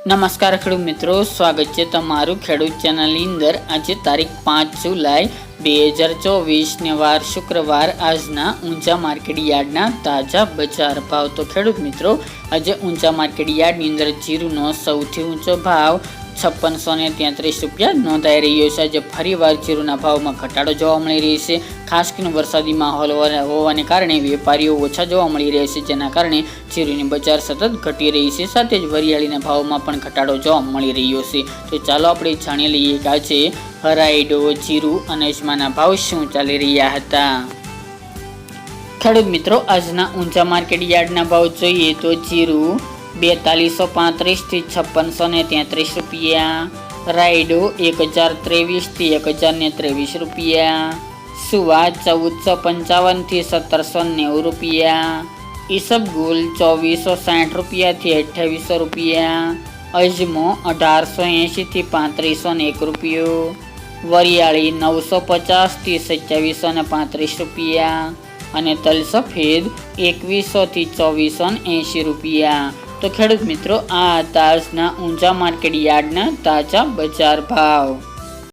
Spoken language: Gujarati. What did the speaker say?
નમસ્કાર ખેડૂત મિત્રો, સ્વાગત છે તમારું ખેડૂત ચેનલની અંદર। આજે તારીખ 5 જુલાઈ 2024 ને વાર શુક્રવાર। આજના ઊંચા માર્કેટ યાર્ડના તાજા બજાર ભાવ। તો ખેડૂત મિત્રો, આજે ઊંચા માર્કેટ યાર્ડની અંદર જીરુનો સૌથી ઊંચો ભાવ 5633 રૂપિયા નોંધાઈ રહ્યો છે। આજે ફરીવાર જીરુના ભાવમાં ઘટાડો જોવા મળી રહ્યો છે। ખાસ કરીને વરસાદી માહોલ હોવાને કારણે વેપારીઓ ઓછા જોવા મળી રહ્યા છે, જેના કારણે જીરુની બજાર સતત ઘટી રહી છે। સાથે જ વરિયાળીના ભાવમાં પણ ઘટાડો જોવા મળી રહ્યો છે। તો ચાલો આપણે જાણી લઈએ કે આજે હરાઈડો, જીરુ અને અજમાના ભાવ શું ચાલી રહ્યા હતા। ખેડૂત મિત્રો, આજના ઊંચા માર્કેટ યાર્ડના ભાવ જોઈએ તો જીરુ 4235 થી 5633 રૂપિયા, રાયડો 1023 થી 1023 રૂપિયા, સુવા 1455 થી 1790 રૂપિયા, ઈસબગુલ 2460 રૂપિયા થી 2800 રૂપિયા, અજમો 1880 થી 3501 રૂપિયો, વરિયાળી 950 થી 2735 રૂપિયા અને તલ સફેદ 2100 થી 2480 રૂપિયા। તો ખેડૂત મિત્રો, આ આજના ઊંચા માર્કેટ યાર્ડના તાજા બજાર ભાવ।